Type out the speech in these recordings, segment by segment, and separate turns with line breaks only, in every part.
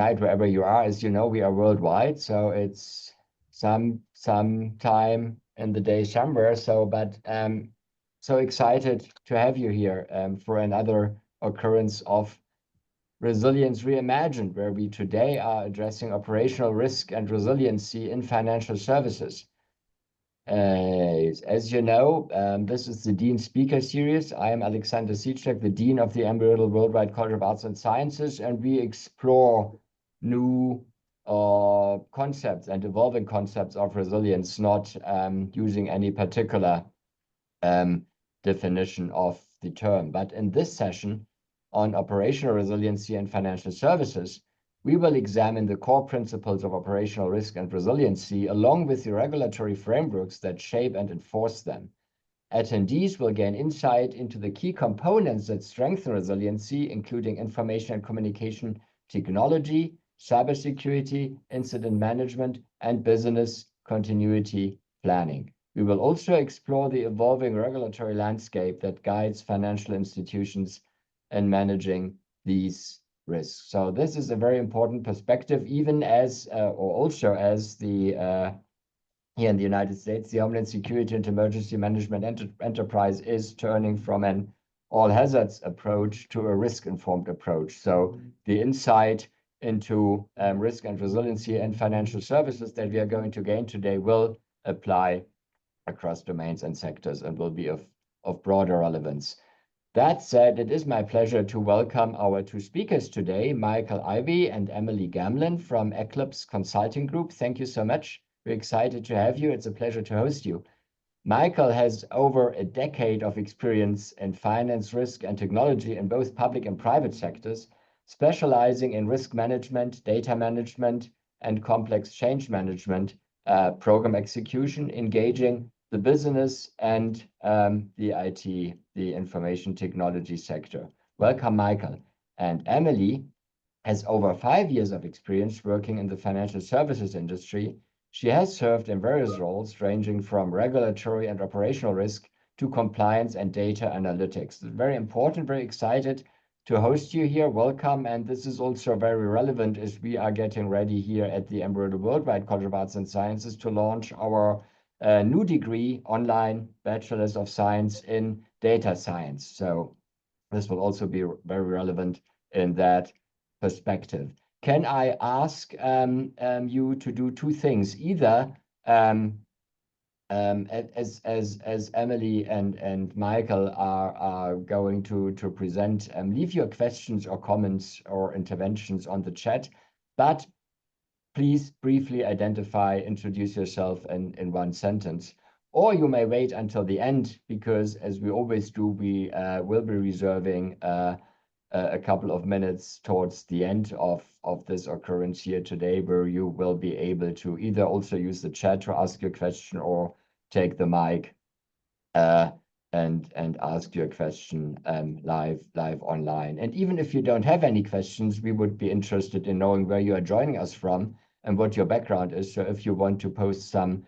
night, wherever you are. As you know, we are worldwide, so it's some time in the day somewhere. So, but so excited to have you here for another occurrence of Resilience Reimagined, where we today are addressing operational risk and resiliency in financial services. As you know, this is the Dean Speaker Series. I am Alexander Siedschlag, the Dean of the Embry-Riddle Worldwide College of Arts and Sciences, and we explore new concepts and evolving concepts of resilience, not using any particular definition of the term. But in this session on operational resiliency and financial services, we will examine the core principles of operational risk and resiliency, along with the regulatory frameworks that shape and enforce them. Attendees will gain insight into the key components that strengthen resiliency, including information and communication technology, cybersecurity, incident management, and business continuity planning. We will also explore the evolving regulatory landscape that guides financial institutions in managing these risks. So this is a very important perspective, even as, or also as the, here in the United States, the Homeland Security and Emergency Management Enterprise is turning from an all hazards approach to a risk-informed approach. So the insight into risk and resiliency and financial services that we are going to gain today will apply across domains and sectors and will be of broader relevance. That said, it is my pleasure to welcome our two speakers today, Michael Ivie and Emily Gamlin from Eclipse Consulting Group. Thank you so much. We're excited to have you. It's a pleasure to host you. Michael has over a decade of experience in finance, risk, and technology in both public and private sectors, specializing in risk management, data management, and complex change management, program execution, engaging the business and the IT, the information technology sector. Welcome, Michael. And Emily has over 5 years of experience working in the financial services industry. She has served in various roles ranging from regulatory and operational risk to compliance and data analytics. Very important, very excited to host you here. Welcome. And this is also very relevant as we are getting ready here at the Embry-Riddle Worldwide College of Arts and Sciences to launch our new degree, online Bachelor's of Science in Data Science. So this will also be very relevant in that perspective. Can I ask you to do two things? Either as Emily and Michael are going to present, leave your questions or comments or interventions on the chat, but please briefly identify, introduce yourself in one sentence. Or you may wait until the end, because as we always do, we will be reserving a couple of minutes towards the end of this occurrence here today, where you will be able to either also use the chat to ask your question or take the mic and ask your question live online. And even if you don't have any questions, we would be interested in knowing where you are joining us from and what your background is. So if you want to post some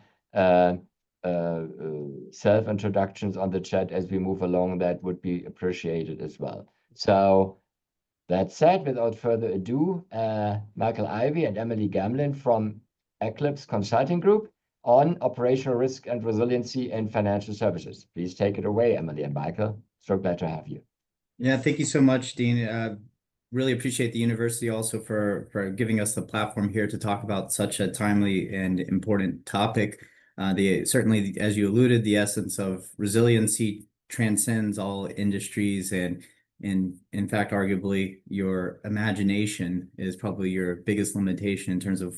self-introductions on the chat as we move along, that would be appreciated as well. So that said, without further ado, Michael Ivie and Emily Gamlin from Eclipse Consulting Group on operational risk and resiliency in financial services. Please take it away, Emily and Michael. So glad to have you.
Yeah, thank you so much, Dean. Really appreciate the university also for giving us the platform here to talk about such a timely and important topic. Certainly, as you alluded, the essence of resiliency transcends all industries, and in fact, arguably, your imagination is probably your biggest limitation in terms of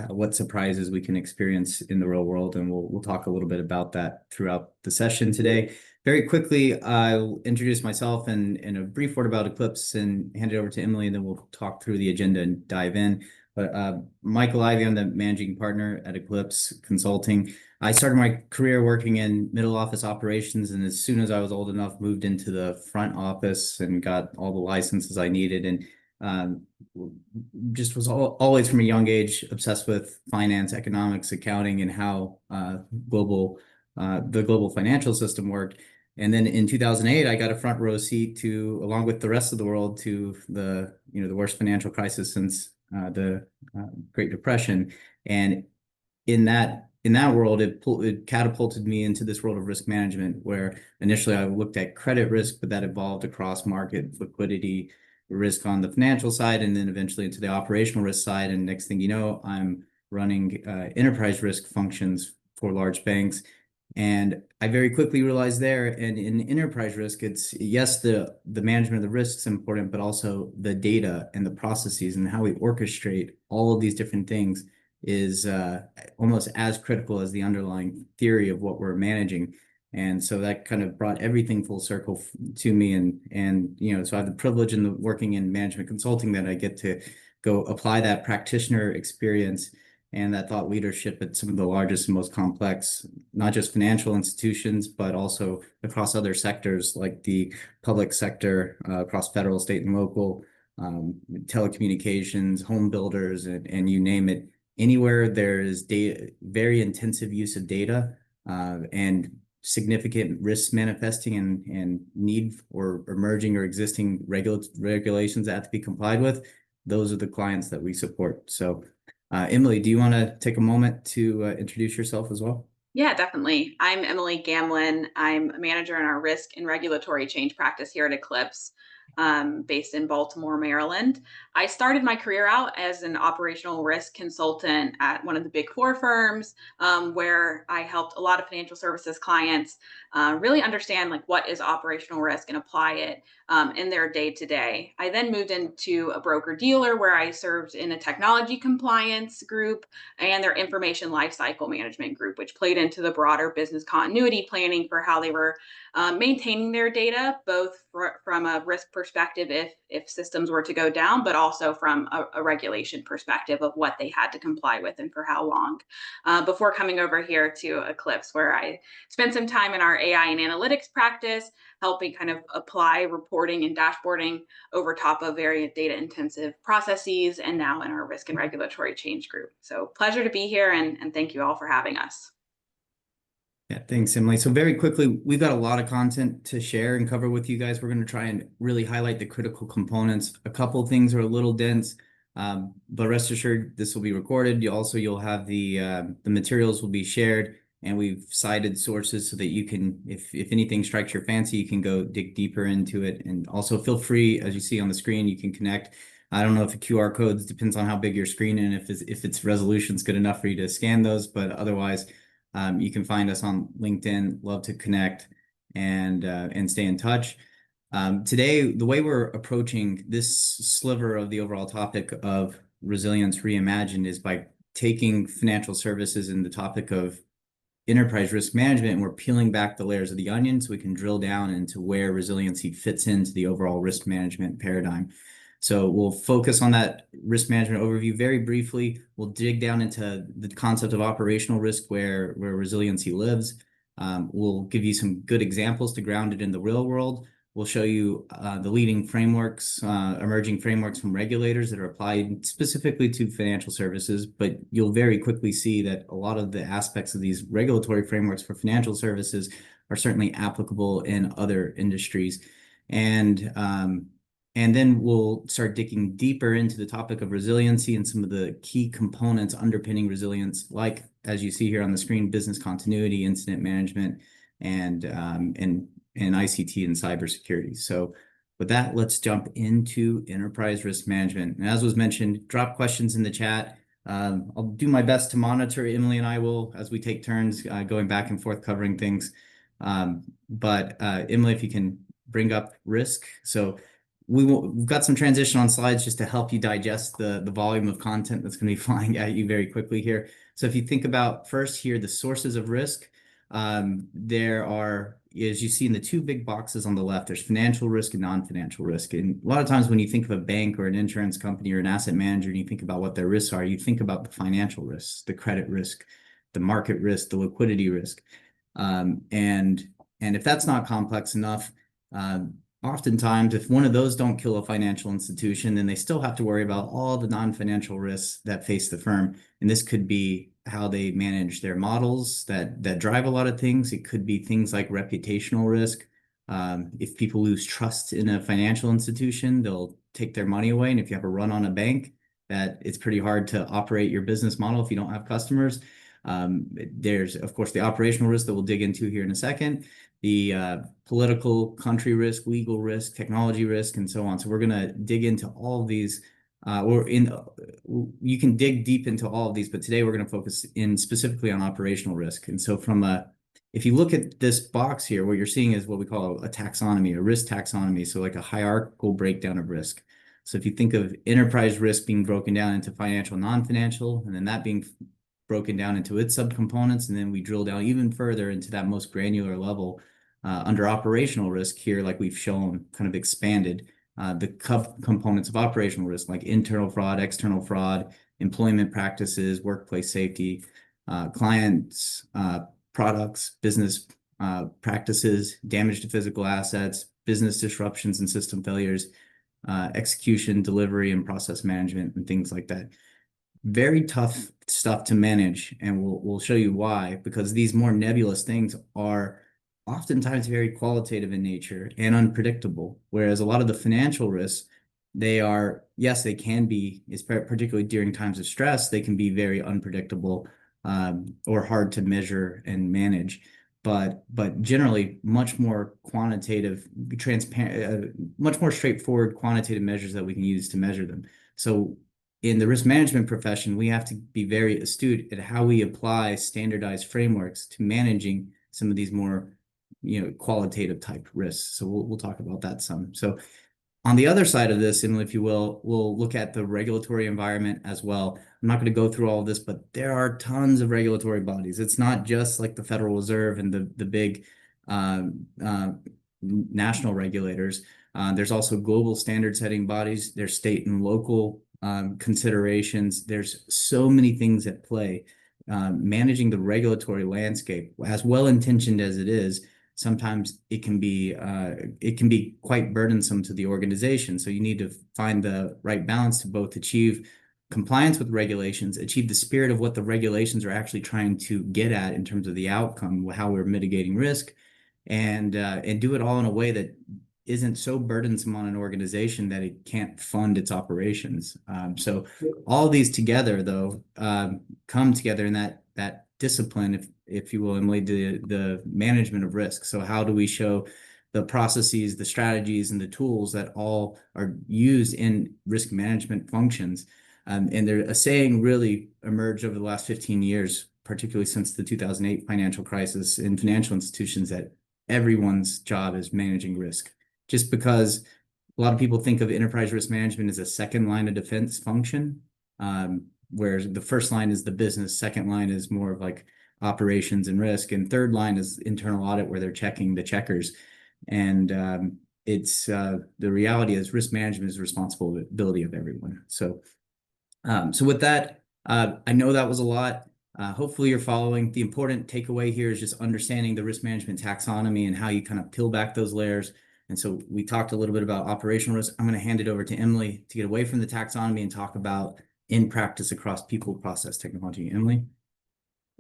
what surprises we can experience in the real world, and we'll talk a little bit about that throughout the session today. Very quickly, I'll introduce myself and a brief word about Eclipse and hand it over to Emily, and then we'll talk through the agenda and dive in. But Michael Ivie, I'm the managing partner at Eclipse Consulting. I started my career working in middle office operations, and as soon as I was old enough, moved into the front office and got all the licenses I needed, and just was always from a young age obsessed with finance, economics, accounting, and how the global financial system worked. And then in 2008, I got a front row seat to, along with the rest of the world, to the worst financial crisis since the Great Depression. And in that world, it catapulted me into this world of risk management, where initially I looked at credit risk, but that evolved across market liquidity risk on the financial side, and then eventually into the operational risk side. And next thing you know, I'm running enterprise risk functions for large banks. And I very quickly realized there, and in enterprise risk, it's yes, the management of the risks is important, but also the data and the processes and how we orchestrate all of these different things is almost as critical as the underlying theory of what we're managing. And so that kind of brought everything full circle to me. And you know, so I have the privilege in working in management consulting that I get to go apply that practitioner experience and that thought leadership at some of the largest and most complex, not just financial institutions, but also across other sectors like the public sector, across federal, state, and local, telecommunications, home builders, and you name it. Anywhere there is data, very intensive use of data, and significant risks manifesting and need for emerging or existing regulations that have to be complied with, those are the clients that we support. So Emily, do you want to take a moment to introduce yourself as well?
Yeah, definitely. I'm Emily Gamlin. I'm a manager in our risk and regulatory change practice here at Eclipse, based in Baltimore, Maryland. I started my career out as an operational risk consultant at one of the big four firms, where I helped a lot of financial services clients really understand like what is operational risk and apply it in their day to day. I then moved into a broker dealer where I served in a technology compliance group and their information lifecycle management group, which played into the broader business continuity planning for how they were maintaining their data, both from a risk perspective if systems were to go down, but also from a regulation perspective of what they had to comply with and for how long. Before coming over here to Eclipse, where I spent some time in our AI and analytics practice, helping kind of apply reporting and dashboarding over top of very data intensive processes, and now in our risk and regulatory change group. So pleasure to be here, and thank you all for having us.
Yeah, thanks, Emily. So very quickly, we've got a lot of content to share and cover with you guys. We're going to try and really highlight the critical components. A couple of things are a little dense, but rest assured, this will be recorded. You'll have the materials will be shared, and we've cited sources so that you can, if anything strikes your fancy, you can go dig deeper into it. And also feel free, as you see on the screen, you can connect. I don't know if the QR codes depends on how big your screen and if its resolution's good enough for you to scan those, but otherwise, you can find us on LinkedIn. Love to connect and stay in touch. Today, the way we're approaching this sliver of the overall topic of resilience reimagined is by taking financial services and the topic of enterprise risk management, and we're peeling back the layers of the onion so we can drill down into where resiliency fits into the overall risk management paradigm. So we'll focus on that risk management overview very briefly. We'll dig down into the concept of operational risk where resiliency lives. We'll give you some good examples to ground it in the real world. We'll show you the leading frameworks, emerging frameworks from regulators that are applied specifically to financial services, but you'll very quickly see that a lot of the aspects of these regulatory frameworks for financial services are certainly applicable in other industries. And then we'll start digging deeper into the topic of resiliency and some of the key components underpinning resilience, like, as you see here on the screen, business continuity, incident management, and ICT and cybersecurity. So with that, let's jump into enterprise risk management. And as was mentioned, drop questions in the chat. I'll do my best to monitor. Emily and I will, as we take turns, going back and forth covering things. But Emily, if you can bring up risk. So we've got some transition on slides just to help you digest the volume of content that's going to be flying at you very quickly here. So if you think about first here, the sources of risk, there are, as you see in the two big boxes on the left, there's financial risk and non-financial risk. And a lot of times when you think of a bank or an insurance company or an asset manager and you think about what their risks are, you think about the financial risks, the credit risk, the market risk, the liquidity risk. And if that's not complex enough, oftentimes, if one of those don't kill a financial institution, then they still have to worry about all the non-financial risks that face the firm. And this could be how they manage their models that drive a lot of things. It could be things like reputational risk. If people lose trust in a financial institution, they'll take their money away. And if you have a run on a bank, that it's pretty hard to operate your business model if you don't have customers. There's, of course, the operational risk that we'll dig into here in a second, the political, country risk, legal risk, technology risk, and so on. So we're going to dig into all of these, you can dig deep into all of these, but today we're going to focus in specifically on operational risk. And so if you look at this box here, what you're seeing is what we call a taxonomy, a risk taxonomy. So like a hierarchical breakdown of risk. So if you think of enterprise risk being broken down into financial, non-financial, and then that being broken down into its subcomponents, and then we drill down even further into that most granular level under operational risk here, like we've shown, kind of expanded the components of operational risk, like internal fraud, external fraud, employment practices, workplace safety, clients, products, business practices, damage to physical assets, business disruptions and system failures, execution, delivery, and process management, and things like that. Very tough stuff to manage, and we'll show you why, because these more nebulous things are oftentimes very qualitative in nature and unpredictable, whereas a lot of the financial risks, they are, yes, they can be, particularly during times of stress, they can be very unpredictable or hard to measure and manage. But generally much more quantitative, transparent, much more straightforward quantitative measures that we can use to measure them. So in the risk management profession, we have to be very astute at how we apply standardized frameworks to managing some of these more, qualitative type risks. So we'll talk about that some. So on the other side of this, Emily, if you will, we'll look at the regulatory environment as well. I'm not going to go through all of this, but there are tons of regulatory bodies. It's not just like the Federal Reserve and the big national regulators. There's also global standard setting bodies. There's state and local considerations. There's so many things at play. Managing the regulatory landscape, as well-intentioned as it is, sometimes it can be quite burdensome to the organization. So you need to find the right balance to both achieve compliance with regulations, achieve the spirit of what the regulations are actually trying to get at in terms of the outcome, how we're mitigating risk, and do it all in a way that isn't so burdensome on an organization that it can't fund its operations. So all these together, though, come together in that discipline, if you will, Emily, the management of risk. So how do we show the processes, the strategies, and the tools that all are used in risk management functions? And a saying really emerged over the last 15 years, particularly since the 2008 financial crisis in financial institutions, that everyone's job is managing risk. Just because a lot of people think of enterprise risk management as a second line of defense function, where the first line is the business, second line is more of like operations and risk, and third line is internal audit, where they're checking the checkers. And it's the reality is risk management is the responsibility of everyone. So with that, I know that was a lot. Hopefully you're following. The important takeaway here is just understanding the risk management taxonomy and how you kind of peel back those layers. And so we talked a little bit about operational risk. I'm going to hand it over to Emily to get away from the taxonomy and talk about in practice across people, process, technology. Emily?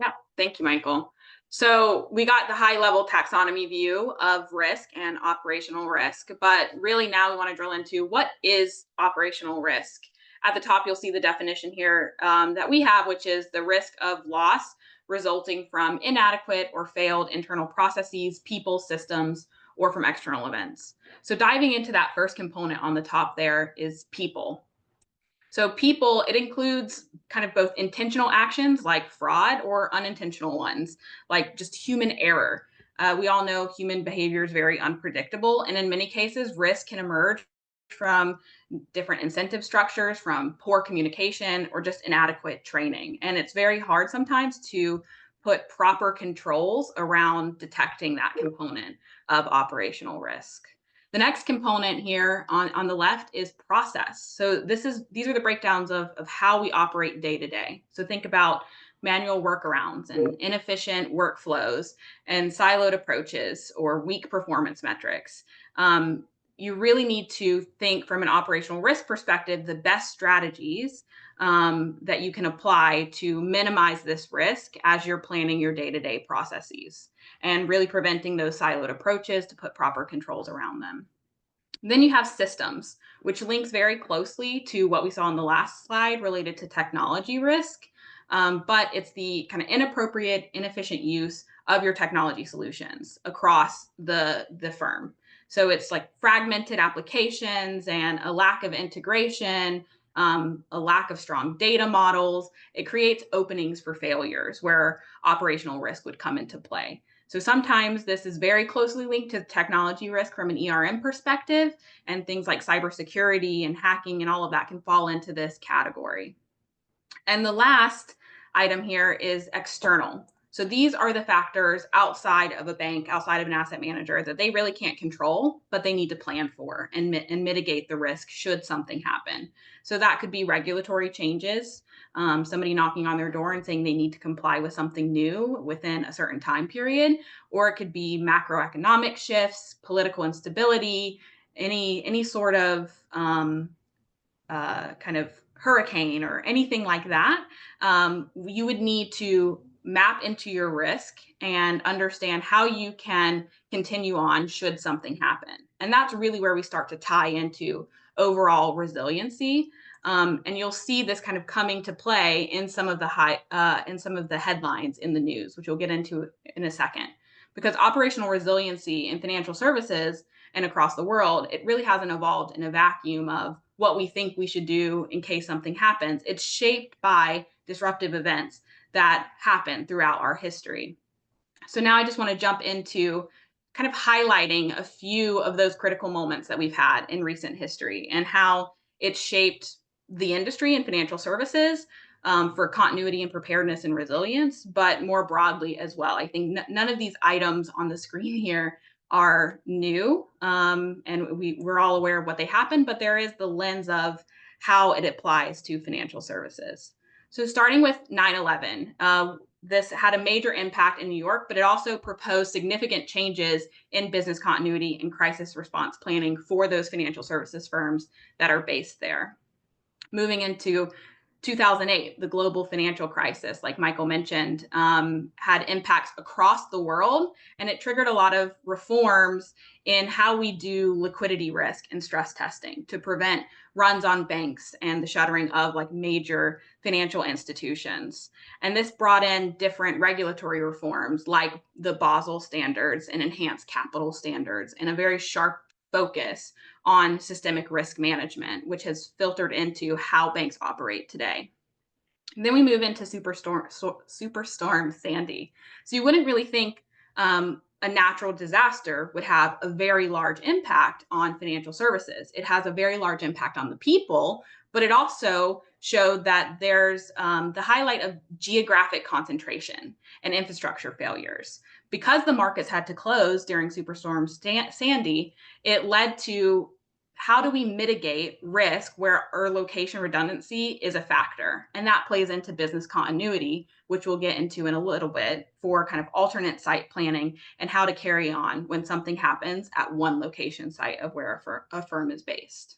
Yeah, thank you, Michael. So we got the high level taxonomy view of risk and operational risk, but really now we want to drill into what is operational risk. At the top, you'll see the definition here that we have, which is the risk of loss resulting from inadequate or failed internal processes, people, systems, or from external events. So diving into that first component on the top there is people. So people, it includes kind of both intentional actions like fraud or unintentional ones, like just human error. We all know human behavior is very unpredictable, and in many cases, risk can emerge from different incentive structures, from poor communication, or just inadequate training. And it's very hard sometimes to put proper controls around detecting that component of operational risk. The next component here on the left is process. So these are the breakdowns of how we operate day to day. So think about manual workarounds and inefficient workflows and siloed approaches or weak performance metrics. You really need to think from an operational risk perspective, the best strategies that you can apply to minimize this risk as you're planning your day-to-day processes and really preventing those siloed approaches to put proper controls around them. Then you have systems, which links very closely to what we saw on the last slide related to technology risk. But it's the kind of inappropriate, inefficient use of your technology solutions across the firm. So it's like fragmented applications and a lack of integration, a lack of strong data models. It creates openings for failures where operational risk would come into play. So sometimes this is very closely linked to technology risk from an ERM perspective, and things like cybersecurity and hacking and all of that can fall into this category. And the last item here is external. So these are the factors outside of a bank, outside of an asset manager that they really can't control, but they need to plan for and mitigate the risk should something happen. So that could be regulatory changes, somebody knocking on their door and saying they need to comply with something new within a certain time period, or it could be macroeconomic shifts, political instability, any sort of kind of hurricane or anything like that. You would need to map into your risk and understand how you can continue on should something happen. And that's really where we start to tie into overall resiliency. And you'll see this kind of coming to play in some of the headlines in the news, which we'll get into in a second. Because operational resiliency in financial services and across the world, it really hasn't evolved in a vacuum of what we think we should do in case something happens. It's shaped by disruptive events that happen throughout our history. So now I just want to jump into kind of highlighting a few of those critical moments that we've had in recent history and how it shaped the industry and financial services for continuity and preparedness and resilience, but more broadly as well. I think none of these items on the screen here are new, and we're all aware of what they happened, but there is the lens of how it applies to financial services. So starting with 9/11, this had a major impact in New York, but it also proposed significant changes in business continuity and crisis response planning for those financial services firms that are based there. Moving into 2008, the global financial crisis, like Michael mentioned, had impacts across the world, and it triggered a lot of reforms in how we do liquidity risk and stress testing to prevent runs on banks and the shuttering of like major financial institutions. And this brought in different regulatory reforms like the Basel standards and enhanced capital standards and a very sharp focus on systemic risk management, which has filtered into how banks operate today. And then we move into Superstorm Sandy. So you wouldn't really think a natural disaster would have a very large impact on financial services. It has a very large impact on the people, but it also showed that there's the highlight of geographic concentration and infrastructure failures. Because the markets had to close during Superstorm Sandy, it led to how do we mitigate risk where our location redundancy is a factor? And that plays into business continuity, which we'll get into in a little bit for kind of alternate site planning and how to carry on when something happens at one location site of where a firm is based.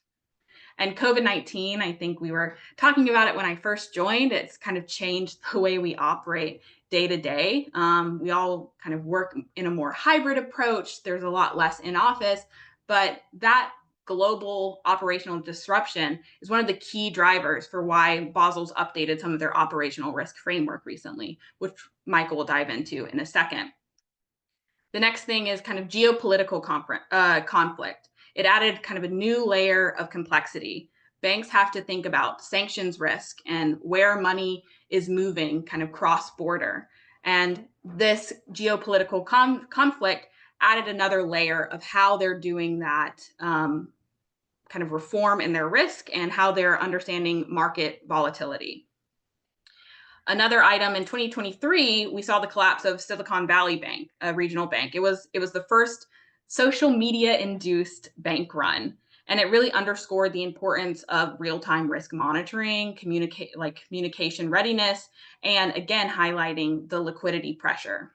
And COVID-19, I think we were talking about it when I first joined. It's kind of changed the way we operate day to day. We all kind of work in a more hybrid approach. There's a lot less in office, but that global operational disruption is one of the key drivers for why Basel's updated some of their operational risk framework recently, which Michael will dive into in a second. The next thing is kind of geopolitical conflict. It added kind of a new layer of complexity. Banks have to think about sanctions risk and where money is moving kind of cross-border. And this geopolitical conflict added another layer of how they're doing that kind of reform in their risk and how they're understanding market volatility. Another item in 2023, we saw the collapse of Silicon Valley Bank, a regional bank. It was the first social media induced bank run, and it really underscored the importance of real-time risk monitoring, communication readiness, and again highlighting the liquidity pressure.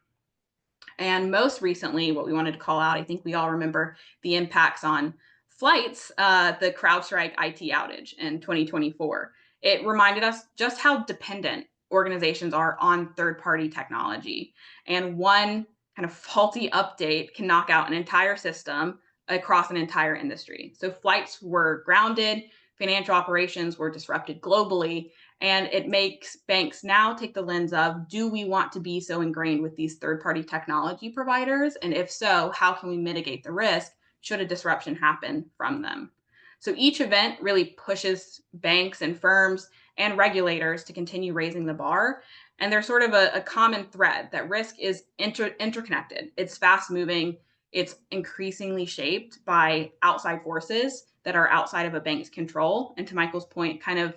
And most recently, what we wanted to call out, I think we all remember the impacts on flights, the CrowdStrike IT outage in 2024. It reminded us just how dependent organizations are on third-party technology. And one kind of faulty update can knock out an entire system, across an entire industry. So flights were grounded, financial operations were disrupted globally, and it makes banks now take the lens of, do we want to be so ingrained with these third-party technology providers? And if so, how can we mitigate the risk should a disruption happen from them? So each event really pushes banks and firms and regulators to continue raising the bar. And there's sort of a common thread that risk is interconnected. It's fast moving. It's increasingly shaped by outside forces that are outside of a bank's control. And to Michael's point, kind of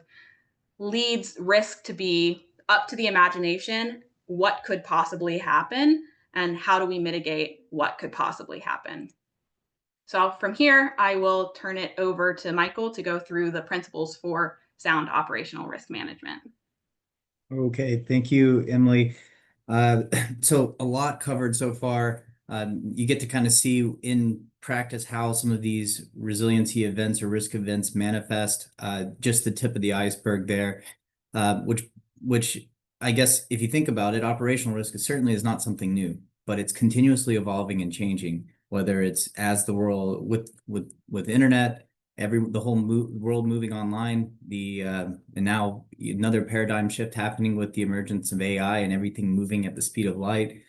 leads risk to be up to the imagination. What could possibly happen? And how do we mitigate what could possibly happen? So from here, I will turn it over to Michael to go through the principles for sound operational risk management.
Okay, thank you, Emily. So a lot covered so far. You get to kind of see in practice how some of these resiliency events or risk events manifest. Just the tip of the iceberg there, which I guess if you think about it, operational risk certainly is not something new, but it's continuously evolving and changing. Whether it's as the world with internet, the whole world moving online, and now another paradigm shift happening with the emergence of AI and everything moving at the speed of light.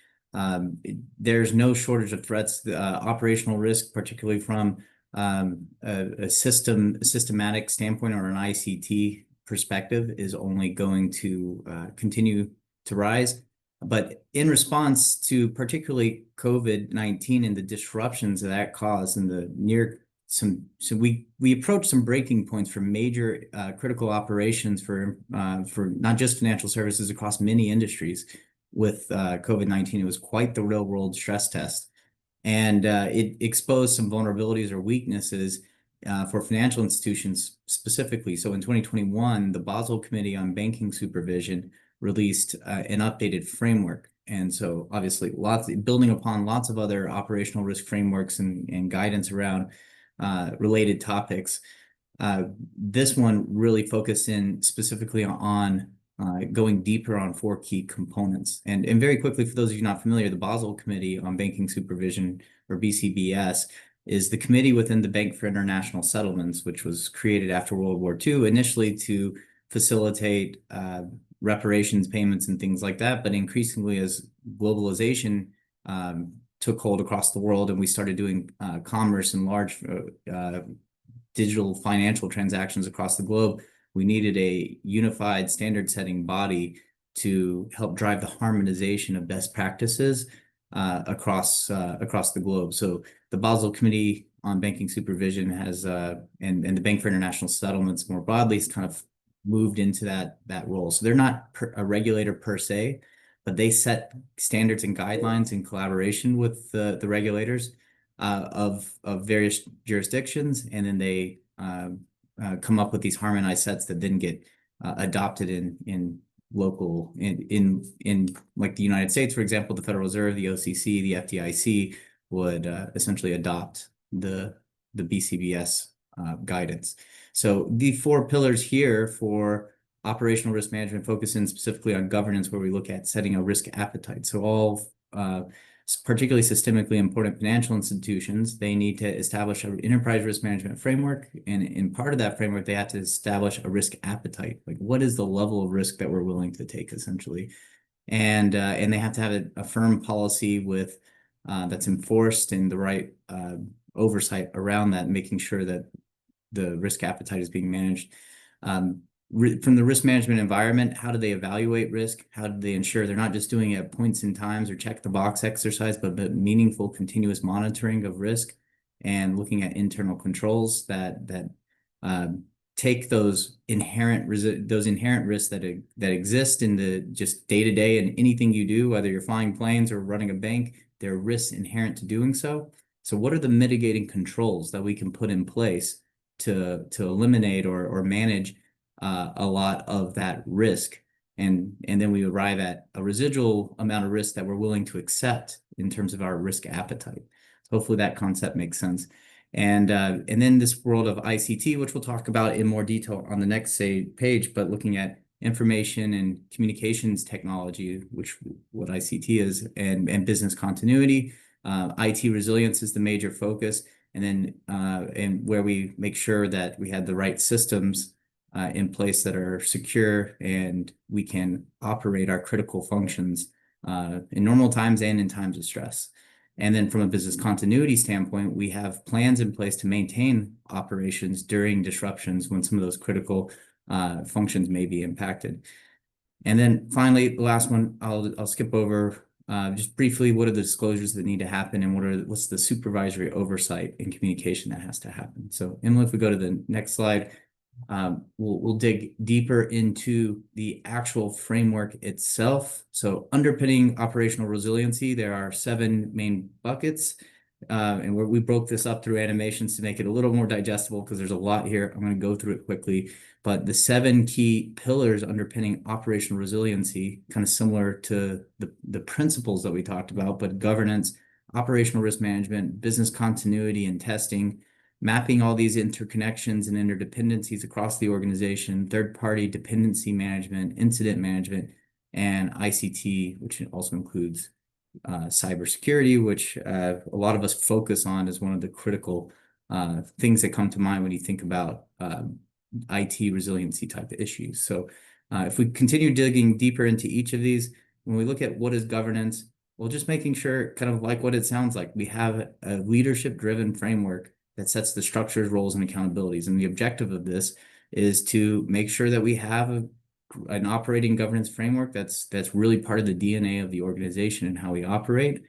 There's no shortage of threats. Operational risk, particularly from a systematic standpoint or an ICT perspective, is only going to continue to rise. But in response to particularly COVID-19 and the disruptions that caused in the so we approached some breaking points for major critical operations for not just financial services across many industries. With COVID-19, it was quite the real world stress test, and it exposed some vulnerabilities or weaknesses for financial institutions specifically. So in 2021, the Basel Committee on Banking Supervision released an updated framework. And so obviously building upon lots of other operational risk frameworks and guidance around related topics. This one really focused in specifically on going deeper on 4 key components. And very quickly, for those of you not familiar, the Basel Committee on Banking Supervision, or BCBS, is the committee within the Bank for International Settlements, which was created after World War II, initially to facilitate reparations payments and things like that. But increasingly, as globalization took hold across the world and we started doing commerce and large digital financial transactions across the globe, we needed a unified standard-setting body to help drive the harmonization of best practices across the globe. So the Basel Committee on Banking Supervision has, and the Bank for International Settlements more broadly, has kind of moved into that role. So they're not a regulator per se, but they set standards and guidelines in collaboration with the regulators of various jurisdictions, and then they come up with these harmonized sets that then get adopted in local in like the United States, for example. The Federal Reserve, the OCC, the FDIC would essentially adopt the BCBS guidance. So the 4 pillars here for operational risk management focus in specifically on governance, where we look at setting a risk appetite. So all particularly systemically important financial institutions, they need to establish an enterprise risk management framework. And in part of that framework, they have to establish a risk appetite. Like, what is the level of risk that we're willing to take, essentially? And they have to have a firm policy with that's enforced and the right oversight around that, making sure that the risk appetite is being managed. From the risk management environment, how do they evaluate risk? How do they ensure they're not just doing it at points in times or check the box exercise, but meaningful continuous monitoring of risk and looking at internal controls that take those inherent risks that exist in the just day-to-day and anything you do, whether you're flying planes or running a bank, there are risks inherent to doing so. So what are the mitigating controls that we can put in place to eliminate or manage a lot of that risk, and then we arrive at a residual amount of risk that we're willing to accept in terms of our risk appetite. So hopefully that concept makes sense. And then this world of ICT, which we'll talk about in more detail on the next page, but looking at information and communications technology, which what ICT is, and business continuity. IT resilience is the major focus. and then and where we make sure that we had the right systems in place that are secure and we can operate our critical functions in normal times and in times of stress. And then from a business continuity standpoint, we have plans in place to maintain operations during disruptions when some of those critical functions may be impacted. And then finally, the last one, I'll skip over just briefly. What are the disclosures that need to happen, and what's the supervisory oversight and communication that has to happen? So, Emily, if we go to the next slide, we'll dig deeper into the actual framework itself. So, underpinning operational resiliency, there are 7 main buckets. And we broke this up through animations to make it a little more digestible because there's a lot here. I'm going to go through it quickly. But the 7 key pillars underpinning operational resiliency, kind of similar to the principles that we talked about, but governance, operational risk management, business continuity and testing, mapping all these interconnections and interdependencies across the organization, third-party dependency management, incident management, and ICT, which also includes cybersecurity, which a lot of us focus on as one of the critical things that come to mind when you think about IT resiliency type of issues. So if we continue digging deeper into each of these, when we look at what is governance, well, just making sure, kind of like what it sounds like, we have a leadership-driven framework that sets the structures, roles, and accountabilities. And the objective of this is to make sure that we have an operating governance framework that's really part of the DNA of the organization and how we operate.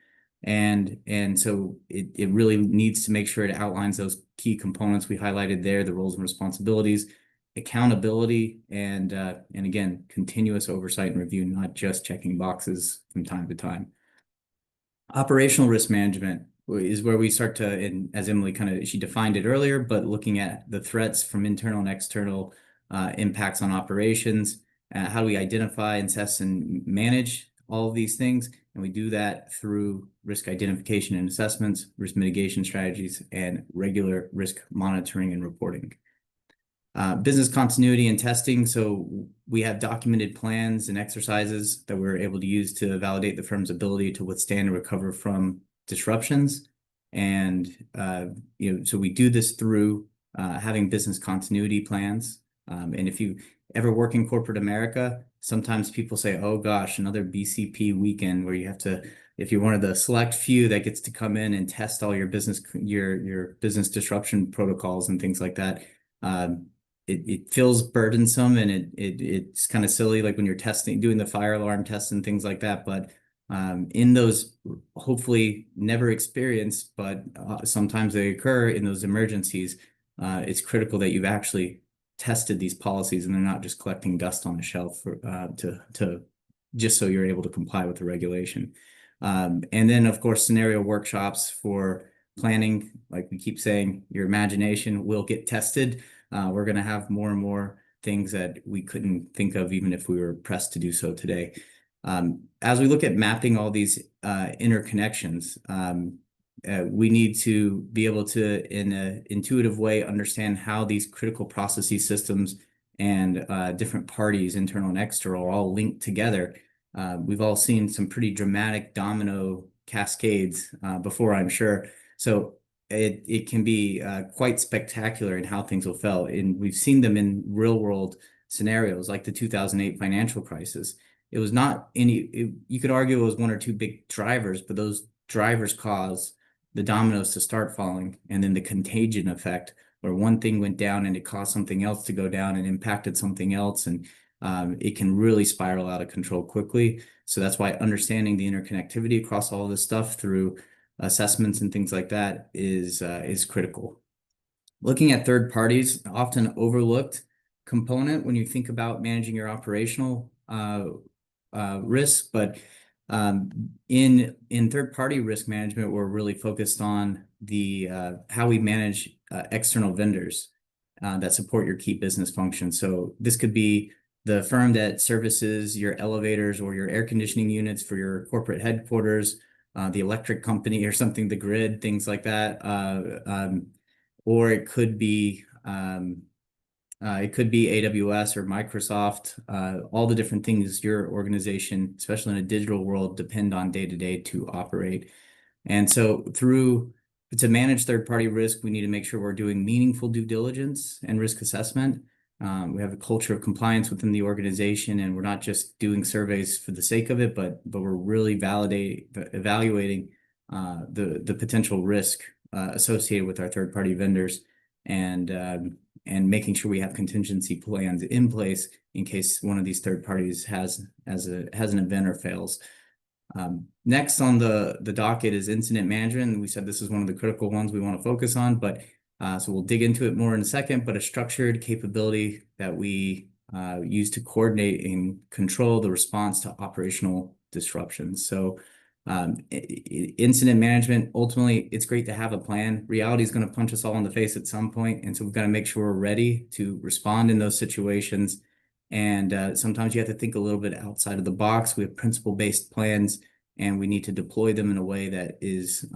And so it really needs to make sure it outlines those key components we highlighted there, the roles and responsibilities, accountability, and again, continuous oversight and review, not just checking boxes from time to time. Operational risk management is where we start to, and as Emily she defined it earlier, but looking at the threats from internal and external impacts on operations. How do we identify, assess, and manage all of these things? And we do that through risk identification and assessments, risk mitigation strategies, and regular risk monitoring and reporting. Business continuity and testing. So we have documented plans and exercises that we're able to use to validate the firm's ability to withstand and recover from disruptions. And so we do this through having business continuity plans. And if you ever work in corporate America, sometimes people say, oh gosh, another BCP weekend where you have to, if you're one of the select few that gets to come in and test all your business disruption protocols and things like that, it feels burdensome, and it's kind of silly, like when you're doing the fire alarm tests and things like that. But in those, hopefully never experienced, but sometimes they occur in those emergencies, it's critical that you've actually tested these policies and they're not just collecting dust on the shelf to just so you're able to comply with the regulation. And then, of course, scenario workshops for planning. Like we keep saying, your imagination will get tested. We're going to have more and more things that we couldn't think of even if we were pressed to do so today. As we look at mapping all these interconnections, we need to be able to, in an intuitive way, understand how these critical processes, systems, and different parties, internal and external, are all linked together. We've all seen some pretty dramatic domino cascades before, I'm sure. So it can be quite spectacular in how things will fall. And we've seen them in real world scenarios like the 2008 financial crisis. It was not you could argue it was 1 or 2 big drivers, but those drivers caused the dominoes to start falling, and then the contagion effect where one thing went down and it caused something else to go down and impacted something else. And it can really spiral out of control quickly. So that's why understanding the interconnectivity across all of this stuff through assessments and things like that is critical. Looking at third parties, often overlooked component when you think about managing your operational risk, but in third-party risk management, we're really focused on the how we manage external vendors that support your key business functions. So this could be the firm that services your elevators or your air conditioning units for your corporate headquarters, the electric company or something, the grid, things like that. Or it could be AWS or Microsoft, all the different things your organization, especially in a digital world, depend on day to day to operate. And so through to manage third-party risk, we need to make sure we're doing meaningful due diligence and risk assessment. We have a culture of compliance within the organization, and we're not just doing surveys for the sake of it, but we're really evaluating the potential risk associated with our third-party vendors, and making sure we have contingency plans in place in case one of these third parties has an event or fails. Next on the docket is incident management. We said this is one of the critical ones we want to focus on, but so we'll dig into it more in a second, but a structured capability that we use to coordinate and control the response to operational disruptions. So incident management, ultimately, it's great to have a plan. Reality is going to punch us all in the face at some point, and so we've got to make sure we're ready to respond in those situations. And sometimes you have to think a little bit outside of the box. We have principle-based plans, and we need to deploy them in a way that is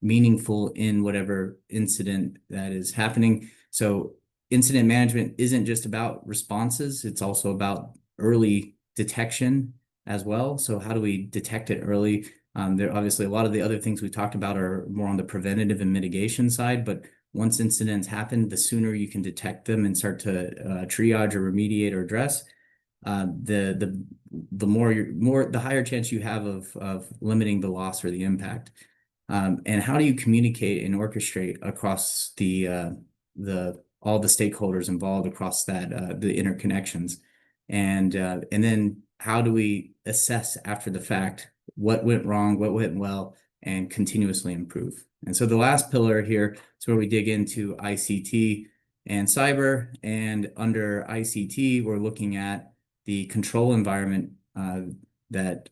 meaningful in whatever incident that is happening. So incident management isn't just about responses. It's also about early detection as well. So how do we detect it early? There obviously a lot of the other things we talked about are more on the preventative and mitigation side, but once incidents happen, the sooner you can detect them and start to triage or remediate or address, the higher chance you have of limiting the loss or the impact. And how do you communicate and orchestrate across all the stakeholders involved across that the interconnections, and then how do we assess after the fact what went wrong, what went well, and continuously improve? And so the last pillar here is where we dig into ICT and cyber. And under ICT, we're looking at the control environment that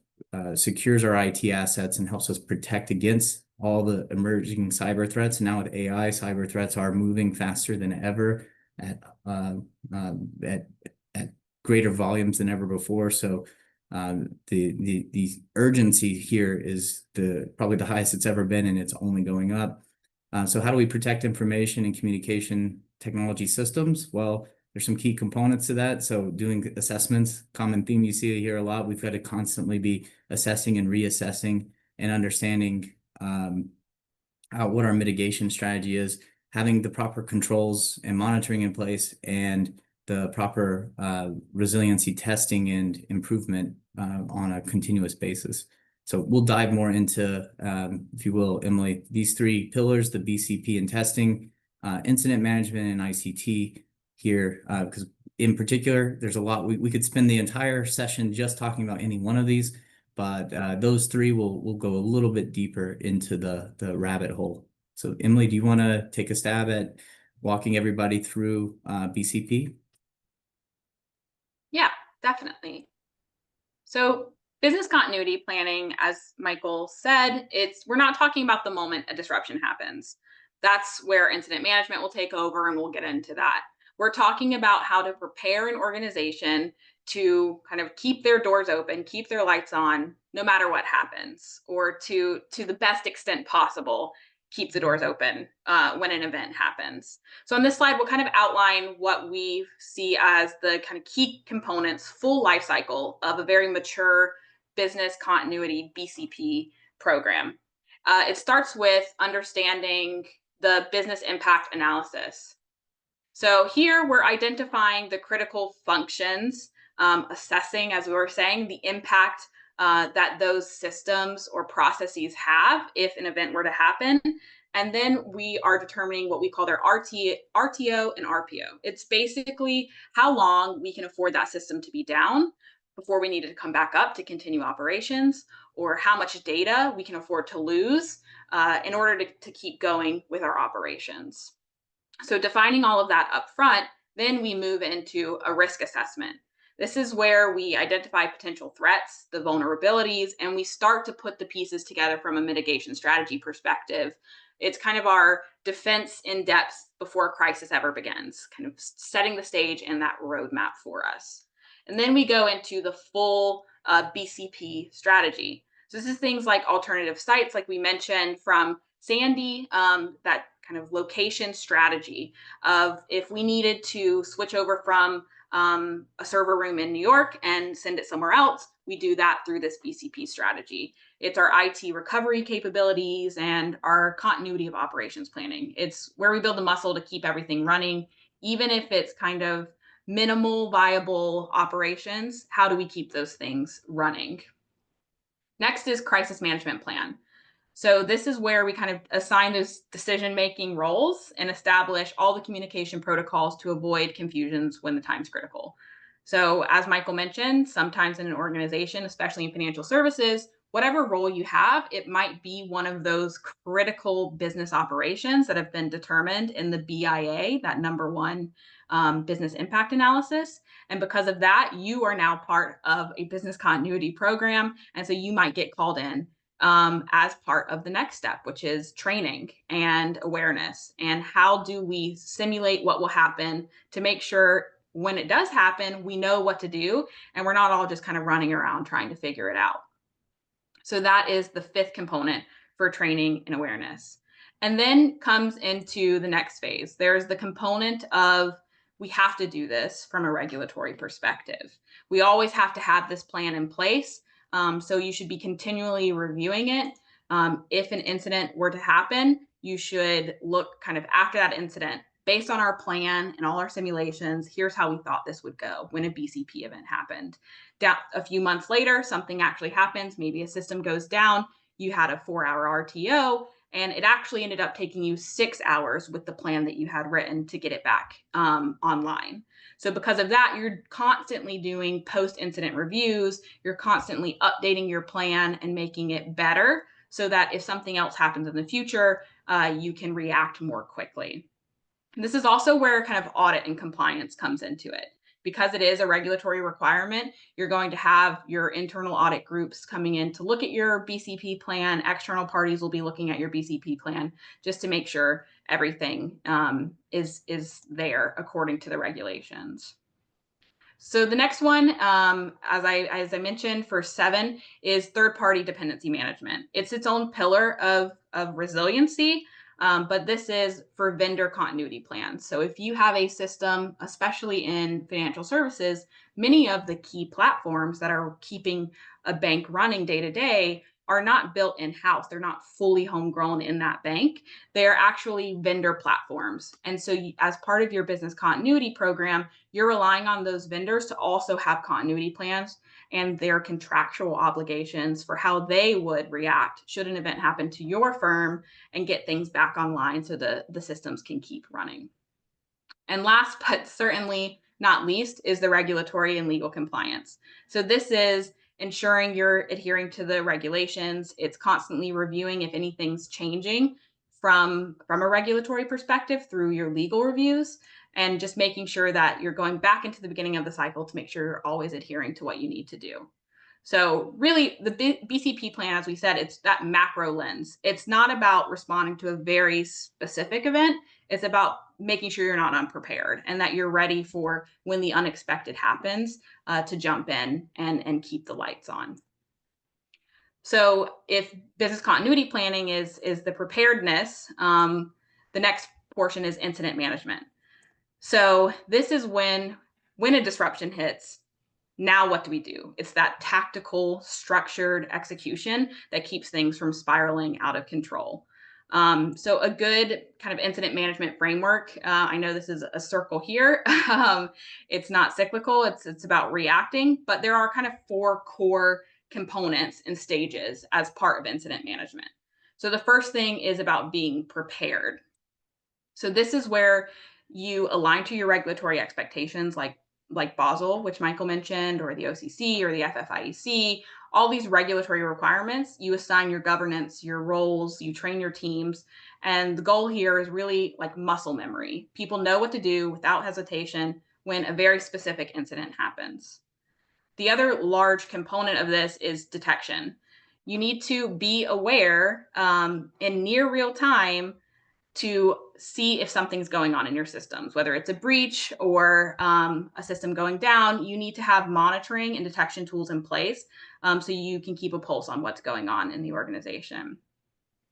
secures our IT assets and helps us protect against all the emerging cyber threats. And now with AI, cyber threats are moving faster than ever at greater volumes than ever before. So the urgency here is probably the highest it's ever been, and it's only going up. So how do we protect information and communication technology systems? Well, there's some key components to that. So doing assessments, common theme you see here a lot. We've got to constantly be assessing and reassessing and understanding what our mitigation strategy is, having the proper controls and monitoring in place, and the proper resiliency testing and improvement on a continuous basis. So we'll dive more into, if you will, Emily, these three pillars: the BCP and testing, incident management, and ICT here, because in particular, there's a lot. We could spend the entire session just talking about any one of these, but those three will go a little bit deeper into the rabbit hole. So Emily, do you want to take a stab at walking everybody through BCP?
Yeah, definitely. So business continuity planning, as Michael said, we're not talking about the moment a disruption happens. That's where incident management will take over, and we'll get into that. We're talking about how to prepare an organization to kind of keep their doors open, keep their lights on, no matter what happens, or to the best extent possible, keep the doors open when an event happens. So on this slide, we'll kind of outline what we see as the kind of key components, full life cycle of a very mature business continuity BCP program. It starts with understanding the business impact analysis. So here we're identifying the critical functions, assessing, as we were saying, the impact that those systems or processes have if an event were to happen. And then we are determining what we call their RTO and RPO. It's basically how long we can afford that system to be down before we need it to come back up to continue operations, or how much data we can afford to lose in order to keep going with our operations. So defining all of that up front, then we move into a risk assessment. This is where we identify potential threats, the vulnerabilities, and we start to put the pieces together from a mitigation strategy perspective. It's kind of our defense in depth before a crisis ever begins, kind of setting the stage and that roadmap for us. And then we go into the full BCP strategy. So this is things like alternative sites, like we mentioned from Sandy, that kind of location strategy of if we needed to switch over from a server room in New York and send it somewhere else, we do that through this BCP strategy. It's our IT recovery capabilities and our continuity of operations planning. It's where we build the muscle to keep everything running, even if it's kind of minimal viable operations. How do we keep those things running? Next is crisis management plan. So this is where we kind of assign those decision-making roles and establish all the communication protocols to avoid confusions when the time's critical. So as Michael mentioned, sometimes in an organization, especially in financial services, whatever role you have, it might be one of those critical business operations that have been determined in the BIA, that number one business impact analysis. And because of that, you are now part of a business continuity program. And so you might get called in as part of the next step, which is training and awareness. And how do we simulate what will happen to make sure when it does happen, we know what to do and we're not all just kind of running around trying to figure it out. So that is the fifth component for training and awareness. And then comes into the next phase. There's the component of we have to do this from a regulatory perspective. We always have to have this plan in place. So you should be continually reviewing it. If an incident were to happen, you should look kind of after that incident. Based on our plan and all our simulations, here's how we thought this would go when a BCP event happened. A few months later, something actually happens. Maybe a system goes down. You had a 4-hour RTO, and it actually ended up taking you 6 hours with the plan that you had written to get it back online. So because of that, you're constantly doing post-incident reviews. You're constantly updating your plan and making it better so that if something else happens in the future, you can react more quickly. This is also where kind of audit and compliance comes into it. Because it is a regulatory requirement, you're going to have your internal audit groups coming in to look at your BCP plan. External parties will be looking at your BCP plan just to make sure everything is there according to the regulations. So the next one, as I mentioned, for 7 is third-party dependency management. It's its own pillar of resiliency. But this is for vendor continuity plans. So if you have a system, especially in financial services, many of the key platforms that are keeping a bank running day to day are not built in-house. They're not fully homegrown in that bank. They're actually vendor platforms. And so as part of your business continuity program, you're relying on those vendors to also have continuity plans and their contractual obligations for how they would react should an event happen to your firm and get things back online so the systems can keep running. And last but certainly not least is the regulatory and legal compliance. So this is ensuring you're adhering to the regulations. It's constantly reviewing if anything's changing from a regulatory perspective through your legal reviews, and just making sure that you're going back into the beginning of the cycle to make sure you're always adhering to what you need to do. So really, the BCP plan, as we said, it's that macro lens. It's not about responding to a very specific event. It's about making sure you're not unprepared and that you're ready for when the unexpected happens to jump in and keep the lights on. So if business continuity planning is the preparedness, the next portion is incident management. So this is when a disruption hits, now what do we do? It's that tactical, structured execution that keeps things from spiraling out of control. So a good kind of incident management framework, I know this is a circle here. It's not cyclical, it's about reacting, but there are kind of 4 core components and stages as part of incident management. So the first thing is about being prepared. So this is where you align to your regulatory expectations like Basel, which Michael mentioned, or the OCC or the FFIEC, all these regulatory requirements. You assign your governance, your roles, you train your teams. And the goal here is really like muscle memory. People know what to do without hesitation when a very specific incident happens. The other large component of this is detection. You need to be aware in near real time to see if something's going on in your systems, whether it's a breach or a system going down. You need to have monitoring and detection tools in place so you can keep a pulse on what's going on in the organization.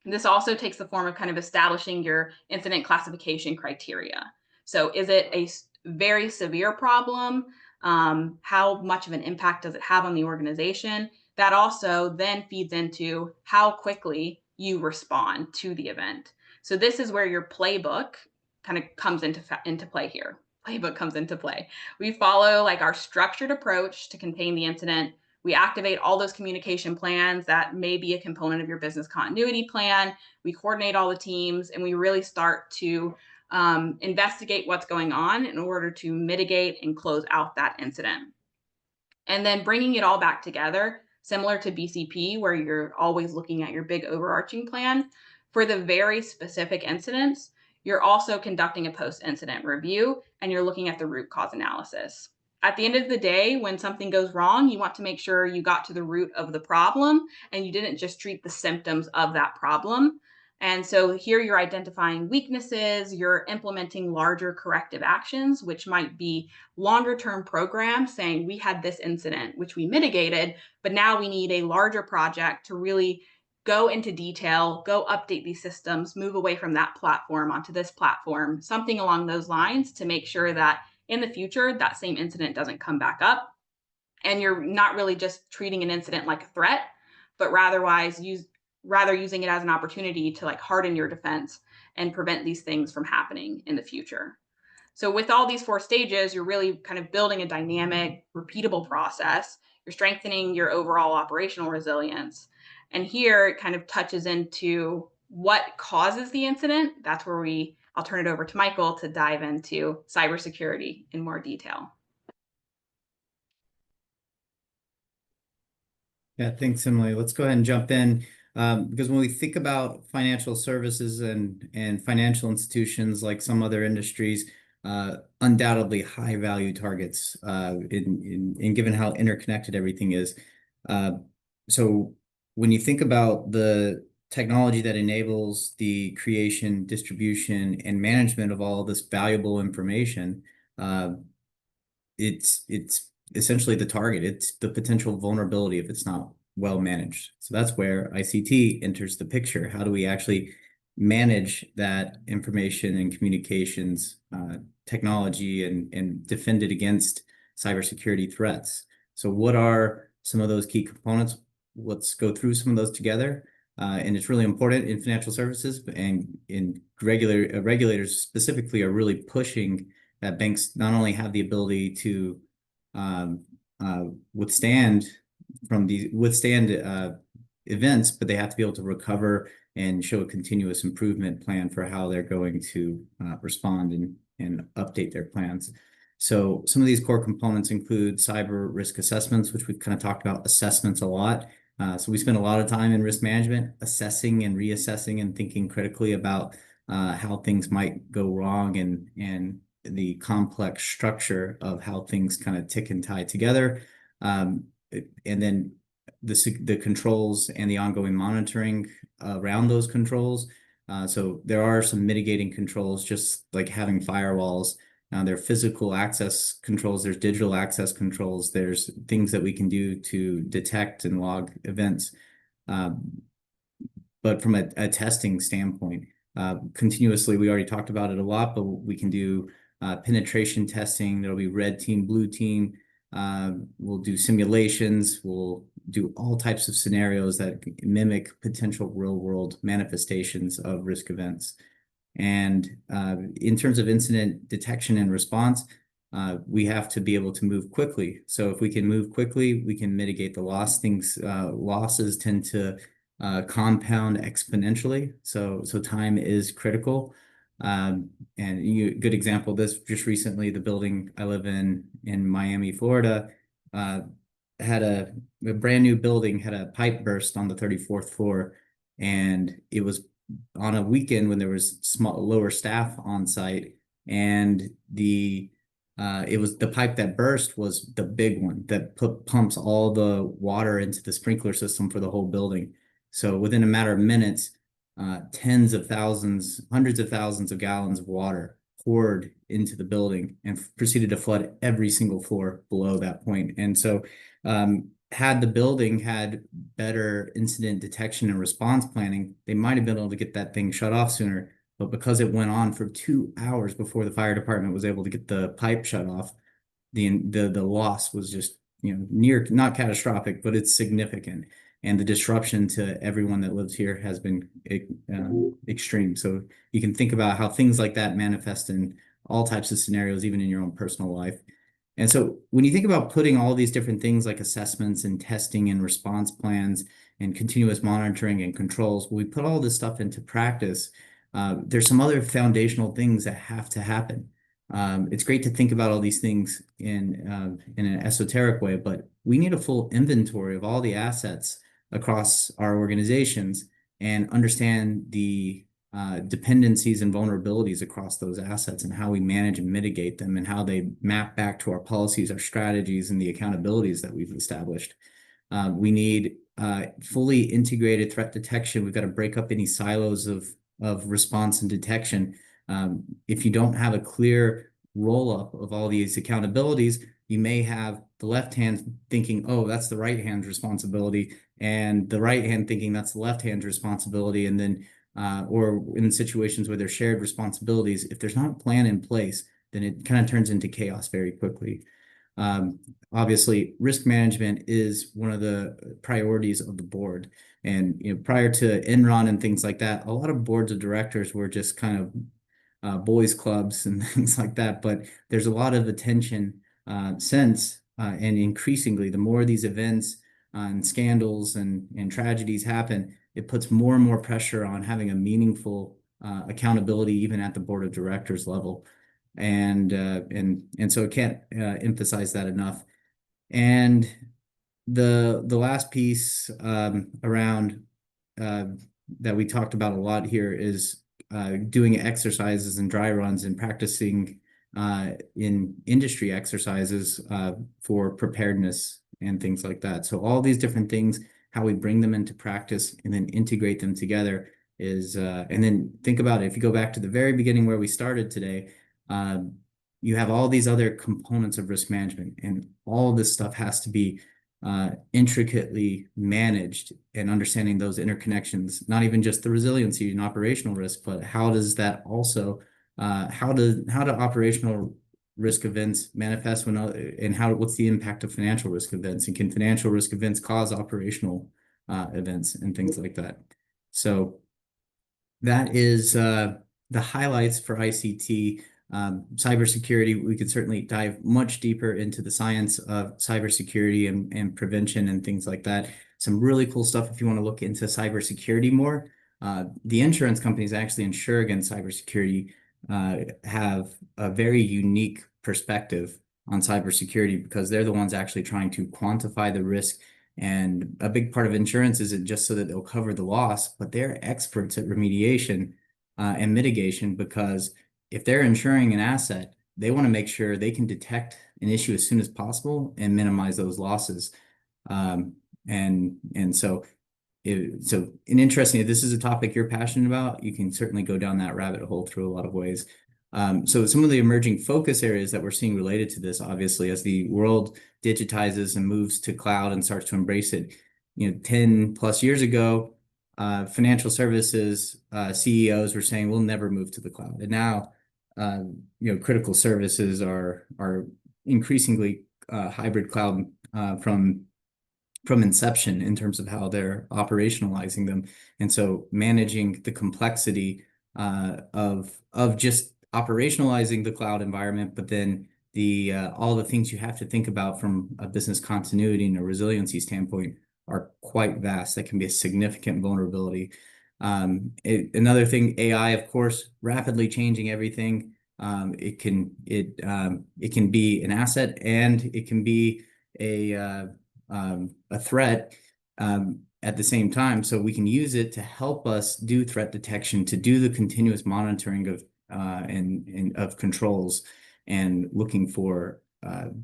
This also takes the form of kind of establishing your incident classification criteria. So is it a very severe problem? How much of an impact does it have on the organization? that also then feeds into how quickly you respond to the event. So this is where your playbook kind of comes into play here. Playbook comes into play. We follow like our structured approach to contain the incident. We activate all those communication plans that may be a component of your business continuity plan. We coordinate all the teams, and we really start to investigate what's going on in order to mitigate and close out that incident. And then bringing it all back together, similar to BCP, where you're always looking at your big overarching plan. For the very specific incidents, you're also conducting a post-incident review, and you're looking at the root cause analysis. At the end of the day, when something goes wrong, you want to make sure you got to the root of the problem and you didn't just treat the symptoms of that problem. And so here you're identifying weaknesses, you're implementing larger corrective actions, which might be longer term programs saying we had this incident, which we mitigated, but now we need a larger project to really go into detail, go update these systems, move away from that platform onto this platform, something along those lines to make sure that in the future, that same incident doesn't come back up. And you're not really just treating an incident like a threat, but rather using it as an opportunity to like harden your defense and prevent these things from happening in the future. So with all these 4 stages, you're really kind of building a dynamic, repeatable process. You're strengthening your overall operational resilience. And here it kind of touches into what causes the incident. That's where I'll turn it over to Michael to dive into cybersecurity in more detail.
Yeah, thanks, Emily. Let's go ahead and jump in. Because when we think about financial services and financial institutions, like some other industries, undoubtedly high value targets in given how interconnected everything is. So when you think about the technology that enables the creation, distribution, and management of all this valuable information, it's essentially the target. It's the potential vulnerability if it's not well managed. So that's where ICT enters the picture. How do we actually manage that information and communications technology and defend it against cybersecurity threats? So what are some of those key components? Let's go through some of those together. And it's really important in financial services, and in regulators specifically are really pushing that banks not only have the ability to withstand events, but they have to be able to recover and show a continuous improvement plan for how they're going to respond and update their plans. So some of these core components include cyber risk assessments, which we've kind of talked about assessments a lot. So we spend a lot of time in risk management assessing and reassessing and thinking critically about how things might go wrong and the complex structure of how things kind of tick and tie together. And then the controls and the ongoing monitoring around those controls. So there are some mitigating controls, just like having firewalls. There are physical access controls, there's digital access controls, there's things that we can do to detect and log events. But from a testing standpoint, continuously, we already talked about it a lot, but we can do penetration testing. There'll be red team, blue team. We'll do simulations. We'll do all types of scenarios that mimic potential real world manifestations of risk events. And in terms of incident detection and response, we have to be able to move quickly. So if we can move quickly, we can mitigate the loss. Losses tend to compound exponentially. So time is critical. And good example of this, just recently, the building I live in Miami, Florida, had a brand new building, had a pipe burst on the 34th floor. And it was on a weekend when there was lower staff on site, and it was the pipe that burst was the big one that pumps all the water into the sprinkler system for the whole building. So within a matter of minutes, tens of thousands, hundreds of thousands of gallons of water poured into the building and proceeded to flood every single floor below that point. And so had the building had better incident detection and response planning, they might have been able to get that thing shut off sooner. But because it went on for 2 hours before the fire department was able to get the pipe shut off, the loss was just near, not catastrophic, but it's significant. And the disruption to everyone that lives here has been extreme. So you can think about how things like that manifest in all types of scenarios, even in your own personal life. And so when you think about putting all these different things like assessments and testing and response plans and continuous monitoring and controls, when we put all this stuff into practice, there's some other foundational things that have to happen. It's great to think about all these things in an esoteric way, but we need a full inventory of all the assets across our organizations and understand the dependencies and vulnerabilities across those assets and how we manage and mitigate them and how they map back to our policies, our strategies, and the accountabilities that we've established. We need fully integrated threat detection. We've got to break up any silos of response and detection. If you don't have a clear roll-up of all these accountabilities, you may have the left hand thinking, oh, that's the right hand's responsibility, and the right hand thinking that's the left hand's responsibility. And then, or in situations where there's shared responsibilities, if there's not a plan in place, then it kind of turns into chaos very quickly. Obviously, risk management is one of the priorities of the board. And prior to Enron and things like that, a lot of boards of directors were just kind of boys clubs and things like that. But there's a lot of attention since, and increasingly, the more these events and scandals and tragedies happen, it puts more and more pressure on having a meaningful accountability, even at the board of directors level. And so I can't emphasize that enough. And the last piece around that we talked about a lot here is doing exercises and dry runs and practicing in industry exercises for preparedness and things like that. So all these different things, how we bring them into practice and then integrate them together is, and then think about it. If you go back to the very beginning where we started today, you have all these other components of risk management, and all of this stuff has to be intricately managed, and understanding those interconnections, not even just the resiliency and operational risk, but how does that also, how do operational risk events manifest when, and what's the impact of financial risk events, and can financial risk events cause operational events and things like that. So that is the highlights for ICT. Cybersecurity, we could certainly dive much deeper into the science of cybersecurity and prevention and things like that. Some really cool stuff if you want to look into cybersecurity more. The insurance companies actually insure against cybersecurity have a very unique perspective on cybersecurity, because they're the ones actually trying to quantify the risk. And a big part of insurance isn't just so that they'll cover the loss, but they're experts at remediation and mitigation, because if they're insuring an asset, they want to make sure they can detect an issue as soon as possible and minimize those losses. Interesting, if this is a topic you're passionate about, you can certainly go down that rabbit hole through a lot of ways. So some of the emerging focus areas that we're seeing related to this, obviously, as the world digitizes and moves to cloud and starts to embrace it, 10 plus years ago, financial services CEOs were saying we'll never move to the cloud, and now critical services are increasingly hybrid cloud from inception in terms of how they're operationalizing them. And so managing the complexity of just operationalizing the cloud environment, but then all the things you have to think about from a business continuity and a resiliency standpoint are quite vast. That can be a significant vulnerability. Another thing, AI, of course, rapidly changing everything. It can be an asset, and it can be a threat at the same time. So we can use it to help us do threat detection, to do the continuous monitoring of of controls and looking for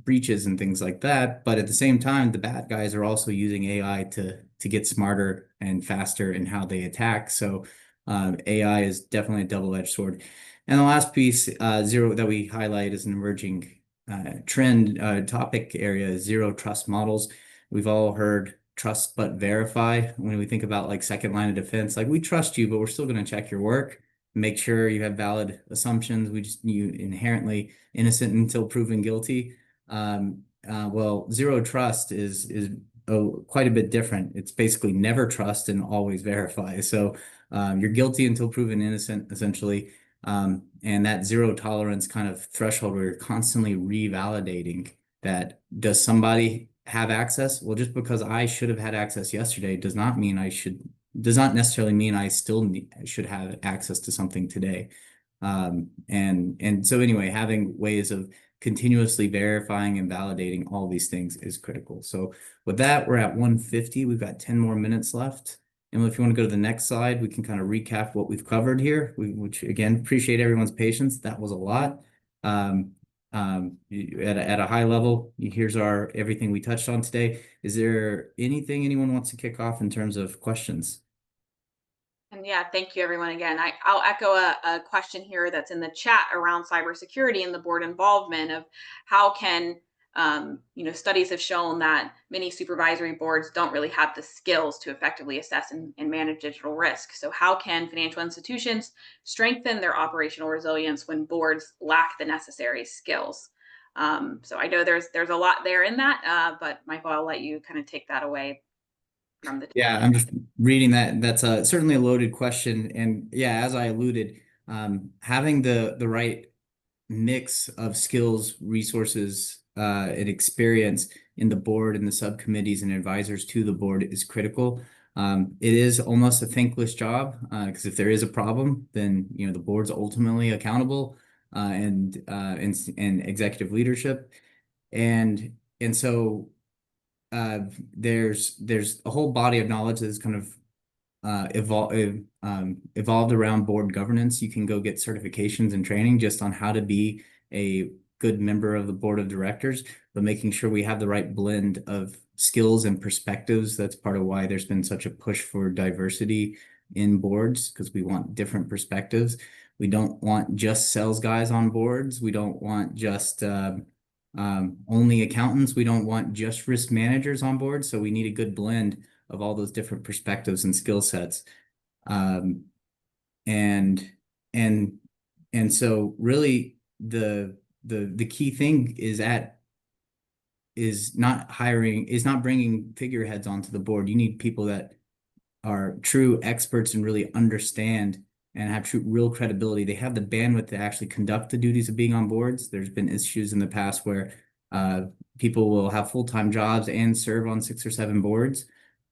breaches and things like that. But at the same time, the bad guys are also using AI to get smarter and faster in how they attack. So AI is definitely a double-edged sword. And the last piece, zero, that we highlight as an emerging trend topic area is zero trust models. We've all heard trust but verify when we think about like second line of defense. Like, we trust you, but we're still going to check your work, make sure you have valid assumptions. You inherently innocent until proven guilty. well, zero trust is quite a bit different. It's basically never trust and always verify. So you're guilty until proven innocent, essentially. And that zero tolerance kind of threshold where you're constantly revalidating that, does somebody have access? Well, just because I should have had access yesterday does not necessarily mean I still should have access to something today. And so anyway, having ways of continuously verifying and validating all these things is critical. So with that, we're at 150. We've got 10 more minutes left. And if you want to go to the next slide, we can kind of recap what we've covered here, which again, appreciate everyone's patience. That was a lot. At a high level, here's everything we touched on today. Is there anything anyone wants to kick off in terms of questions?
And yeah, thank you everyone again. I'll echo a question here that's in the chat around cybersecurity and the board involvement of how can, studies have shown that many supervisory boards don't really have the skills to effectively assess and manage digital risk. So how can financial institutions strengthen their operational resilience when boards lack the necessary skills? So I know there's a lot there in that, but Michael, I'll let you kind of take that away from the.
Yeah, I'm just reading that. That's certainly a loaded question. And yeah, as I alluded, having the right mix of skills, resources, and experience in the board and the subcommittees and advisors to the board is critical. It is almost a thankless job because if there is a problem, then the board's ultimately accountable, and executive leadership, and so there's a whole body of knowledge that's kind of evolved around board governance. You can go get certifications and training just on how to be a good member of the board of directors, but making sure we have the right blend of skills and perspectives. That's part of why there's been such a push for diversity in boards, because we want different perspectives. We don't want just sales guys on boards. We don't want just only accountants. We don't want just risk managers on board. So we need a good blend of all those different perspectives and skill sets. And so really the key thing is not bringing figureheads onto the board. You need people that are true experts and really understand and have true real credibility. They have the bandwidth to actually conduct the duties of being on boards. There's been issues in the past where people will have full-time jobs and serve on 6 or 7 boards.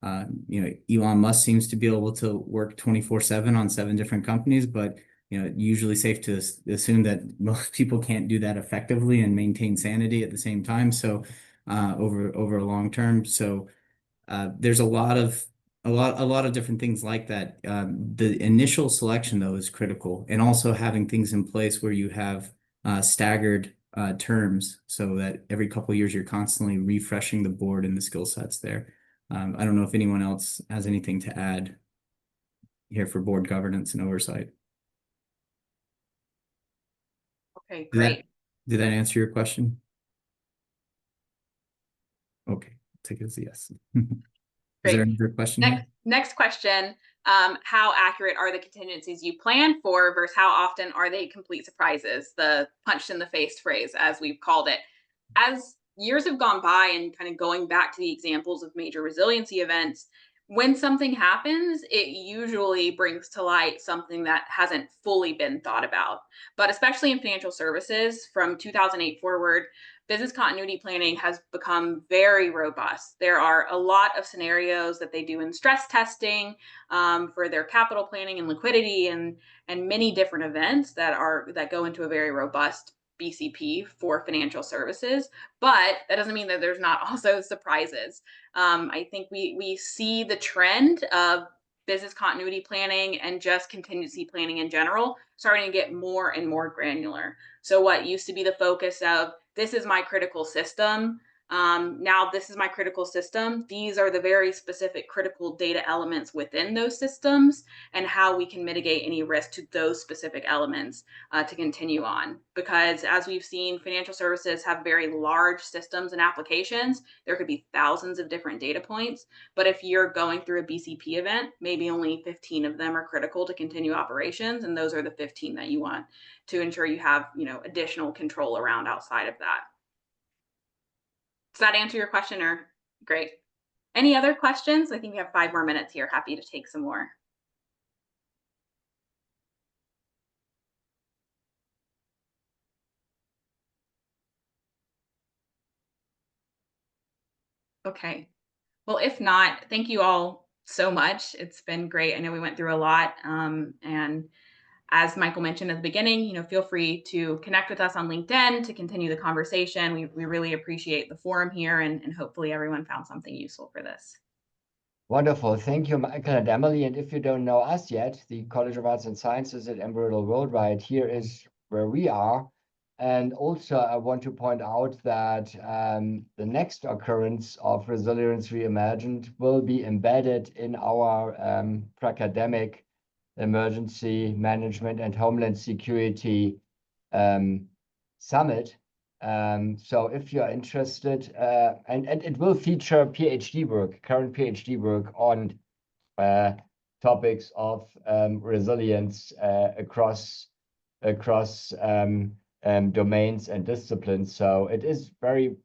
Elon Musk seems to be able to work 24/7 on 7 different companies, but usually safe to assume that most people can't do that effectively and maintain sanity at the same time. So over a long term. So there's a lot of different things like that. The initial selection though is critical, and also having things in place where you have staggered terms, so that every couple of years you're constantly refreshing the board and the skill sets there. I don't know if anyone else has anything to add here for board governance and oversight.
Okay, great.
Did that answer your question? Okay, take it as a yes. Is there another question?
Next question. How accurate are the contingencies you plan for versus how often are they complete surprises? The punched in the face phrase, as we've called it. As years have gone by and kind of going back to the examples of major resiliency events, when something happens, it usually brings to light something that hasn't fully been thought about. But especially in financial services, from 2008 forward, business continuity planning has become very robust. There are a lot of scenarios that they do in stress testing for their capital planning and liquidity, and many different events that go into a very robust BCP for financial services. But that doesn't mean that there's not also surprises. I think we see the trend of business continuity planning and just contingency planning in general starting to get more and more granular. So what used to be the focus of this is my critical system, now this is my critical system. These are the very specific critical data elements within those systems and how we can mitigate any risk to those specific elements to continue on. Because as we've seen, financial services have very large systems and applications. There could be thousands of different data points. But if you're going through a BCP event, maybe only 15 of them are critical to continue operations. And those are the 15 that you want to ensure you have, additional control around outside of that. Does that answer your question? Or great. Any other questions? I think we have 5 more minutes here. Happy to take some more. Okay. Well, if not, thank you all so much. It's been great. I know we went through a lot. And as Michael mentioned at the beginning, feel free to connect with us on LinkedIn to continue the conversation. We really appreciate the forum here, and hopefully everyone found something useful for this.
Wonderful. Thank you, Michael and Emily. And if you don't know us yet, the College of Arts and Sciences at Embry-Riddle Worldwide, here is where we are. And also, I want to point out that the next occurrence of Resilience Reimagined will be embedded in our Pracademic Emergency Management and Homeland Security Summit. So if you're interested, and it will feature PhD work, current PhD work on topics of resilience across domains and disciplines. So it is very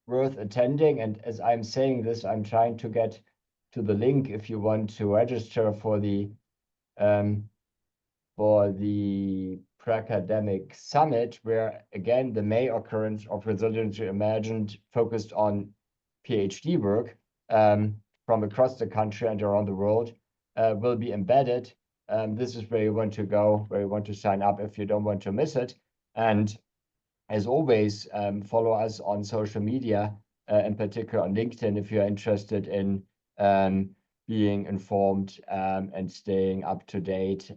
worth attending. And as I'm saying this, I'm trying to get to the link if you want to register for the Pracademic Summit, where again the May occurrence of Resilience Reimagined focused on PhD work from across the country and around the world will be embedded. This is where you want to go, where you want to sign up if you don't want to miss it. And as always, follow us on social media, in particular on LinkedIn, if you're interested in being informed and staying up to date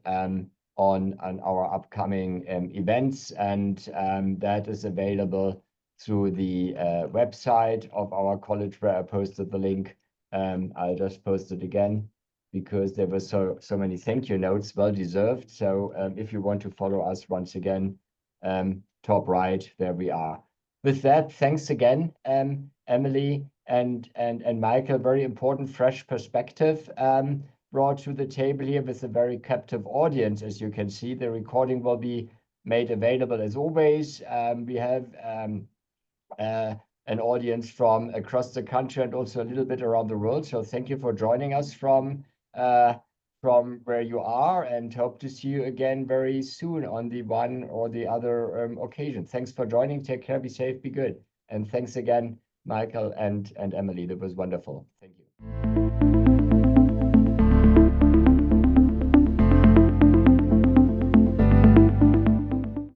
on our upcoming events. And that is available through the website of our college, where I posted the link. I'll just post it again because there were so many thank you notes, well deserved. So if you want to follow us, once again, top right, there we are. With that, thanks again, Emily and Michael. Very important, fresh perspective brought to the table here with a very captive audience. As you can see, the recording will be made available as always. We have an audience from across the country and also a little bit around the world. So thank you for joining us from where you are, and hope to see you again very soon on the one or the other occasion. Thanks for joining. Take care, be safe, be good. And thanks again, Michael and Emily. That was wonderful. Thank you.